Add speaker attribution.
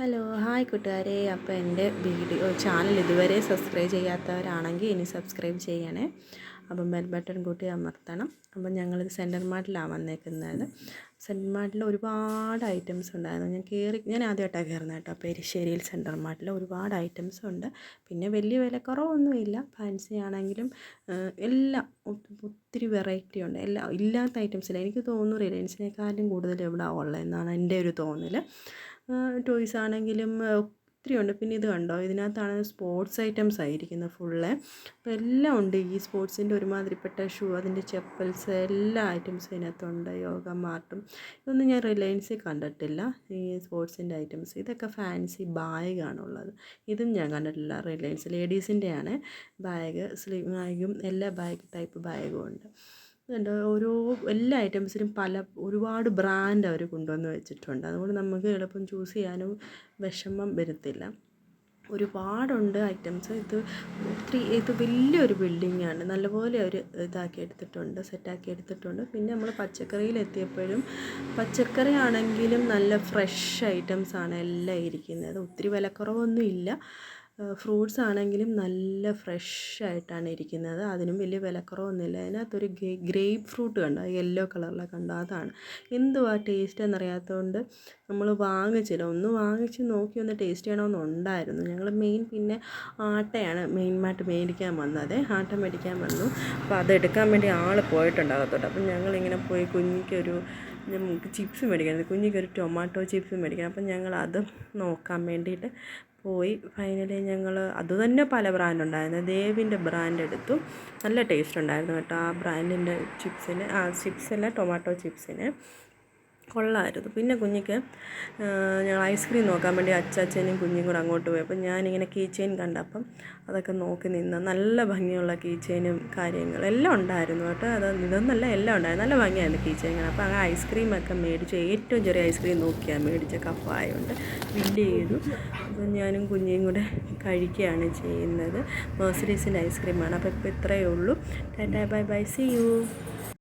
Speaker 1: Hello hi കൂട്ടുകാരെ. അപ്പോൾ എൻ്റെ ചാനൽ ഇതുവരെ സബ്സ്ക്രൈബ് ചെയ്യാത്തവരാണെങ്കിൽ ഇനി സബ്സ്ക്രൈബ് ചെയ്യണേ. അപ്പം ബെൽ ബട്ടൺ കൂട്ടി അമർത്തണം. അപ്പം ഞങ്ങളിത് സെൻറ്റർ മാർട്ടിലാണ് വന്നേക്കുന്നത്. സെൻറ്റർ മാർട്ടിൽ ഒരുപാട് ഐറ്റംസ് ഉണ്ടായിരുന്നു. ഞാൻ ആദ്യമായിട്ടാണ് കയറുന്നത് കേട്ടോ. പെരിശ്ശേരിയിൽ സെൻറ്റർ മാർട്ടിൽ ഒരുപാട് ഐറ്റംസ് ഉണ്ട്. പിന്നെ വലിയ വിലക്കുറവൊന്നുമില്ല. ഫാൻസി ആണെങ്കിലും എല്ലാം ഒത്തിരി വെറൈറ്റി ഉണ്ട്. എല്ലാം ഇല്ലാത്ത ഐറ്റംസില്ല. എനിക്ക് തോന്നുന്നു റിലയൻസിനെക്കാളും കൂടുതൽ ഇവിടെ ഉള്ളതെന്നാണ് എൻ്റെ ഒരു തോന്നൽ. ടോയ്സ് ആണെങ്കിലും ഒത്തിരി ഉണ്ട്. പിന്നെ ഇത് കണ്ടോ, ഇതിനകത്താണ് സ്പോർട്സ് ഐറ്റംസ് ആയിരിക്കുന്നത് ഫുള്ള്. അപ്പോൾ എല്ലാം ഉണ്ട്. ഈ സ്പോർട്സിൻ്റെ ഒരുമാതിരിപ്പെട്ട ഷൂ, അതിൻ്റെ ചെപ്പൽസ്, എല്ലാ ഐറ്റംസും ഇതിനകത്തുണ്ട്. യോഗ മാർട്ടും ഇതൊന്നും ഞാൻ റിലയൻസിൽ കണ്ടിട്ടില്ല. ഈ സ്പോർട്സിൻ്റെ ഐറ്റംസ് ഇതൊക്കെ ഫാൻസി ബാഗാണുള്ളത്. ഇതും ഞാൻ കണ്ടിട്ടില്ല റിലയൻസ്. ലേഡീസിൻ്റെയാണ് ബാഗ്, സ്ലിം ബാഗും എല്ലാ ബാഗ് ടൈപ്പ് ബാഗും ഉണ്ട്. അതുകൊണ്ട് എല്ലാ ഐറ്റംസിനും ഒരുപാട് ബ്രാൻഡ് അവർ കൊണ്ടുവന്ന് വെച്ചിട്ടുണ്ട്. അതുകൊണ്ട് നമുക്ക് എളുപ്പം ചൂസ് ചെയ്യാനും വിഷമം വരത്തില്ല. ഒരുപാടുണ്ട് ഐറ്റംസ്. ഇത് വലിയൊരു ബിൽഡിങ്ങാണ്. നല്ലപോലെ അവർ ഇതാക്കി എടുത്തിട്ടുണ്ട്, സെറ്റാക്കി എടുത്തിട്ടുണ്ട്. പിന്നെ നമ്മൾ പച്ചക്കറിയിലെത്തിയപ്പോഴും പച്ചക്കറി ആണെങ്കിലും നല്ല ഫ്രഷ് ഐറ്റംസാണ് എല്ലാം ഇരിക്കുന്നത്. ഒത്തിരി വിലക്കുറവൊന്നും ഇല്ല. ഫ്രൂട്ട്സ് ആണെങ്കിലും നല്ല ഫ്രഷ് ആയിട്ടാണ് ഇരിക്കുന്നത്. അതിനും വലിയ വിലക്കുറവൊന്നുമില്ല. അതിനകത്തൊരു ഗ്രേപ്പ് ഫ്രൂട്ട് കണ്ടോ, യെല്ലോ കളറിലൊക്കെ കണ്ടോ, അതാണ്. എന്തുവാ ടേസ്റ്റ് എന്നറിയാത്തതുകൊണ്ട് നമ്മൾ വാങ്ങിച്ചില്ല. ഒന്ന് വാങ്ങിച്ച് നോക്കി ഒന്ന് ടേസ്റ്റ് ചെയ്യണമെന്നുണ്ടായിരുന്നു. ഞങ്ങൾ പിന്നെ ആട്ടയാണ് മെയിനായിട്ട് മേടിക്കാൻ വന്നത്. ആട്ട മേടിക്കാൻ വന്നു. അപ്പോൾ അതെടുക്കാൻ വേണ്ടി ആൾ പോയിട്ടുണ്ടാകത്തോട്ട്. അപ്പം ഞങ്ങളിങ്ങനെ പോയി കുഞ്ഞിക്കൊരു ചിപ്സ് മേടിക്കണം. കുഞ്ഞിക്കൊരു ടൊമാറ്റോ ചിപ്സ് മേടിക്കണം. അപ്പം ഞങ്ങളത് നോക്കാൻ വേണ്ടിയിട്ട് പോയി. ഫൈനലി ഞങ്ങൾ അതുതന്നെ പല ബ്രാൻഡ് ഉണ്ടായിരുന്നു. ദേവിൻ്റെ ബ്രാൻഡ് എടുത്തു. നല്ല ടേസ്റ്റ് ഉണ്ടായിരുന്നു കേട്ടോ ആ ബ്രാൻഡിൻ്റെ ചിപ്സിന്. ചിപ്സല്ല, ടൊമാറ്റോ ചിപ്സിന് കൊള്ളാമായിരുന്നു. പിന്നെ കുഞ്ഞിക്ക് ഞങ്ങൾ ഐസ്ക്രീം നോക്കാൻ വേണ്ടി അച്ചാച്ചനും കുഞ്ഞും കൂടെ അങ്ങോട്ട് പോയി. അപ്പം ഞാനിങ്ങനെ കീ ചെയിൻ കണ്ടപ്പം അതൊക്കെ നോക്കി നിന്ന്. നല്ല ഭംഗിയുള്ള കീ ചെയിനും കാര്യങ്ങളെല്ലാം ഉണ്ടായിരുന്നു കേട്ടോ. ഇതൊന്നല്ല, എല്ലാം ഉണ്ടായിരുന്നു. നല്ല ഭംഗിയായിരുന്നു കീ ചെയിൻ. അപ്പോൾ ആ ഐസ്ക്രീമൊക്കെ മേടിച്ചു. ഏറ്റവും ചെറിയ ഐസ്ക്രീം നോക്കിയാണ് മേടിച്ച, കപ്പായുണ്ട്. ബില്ല് ചെയ്തു. അപ്പം ഞാനും കുഞ്ഞിയും കൂടെ കഴിക്കുകയാണ് ചെയ്യുന്നത്. മെർസിഡീസിൻ്റെ ഐസ്ക്രീമാണ്. അപ്പോൾ ഇപ്പോൾ ഇത്രയേ ഉള്ളൂ. Tata bye bye, see U.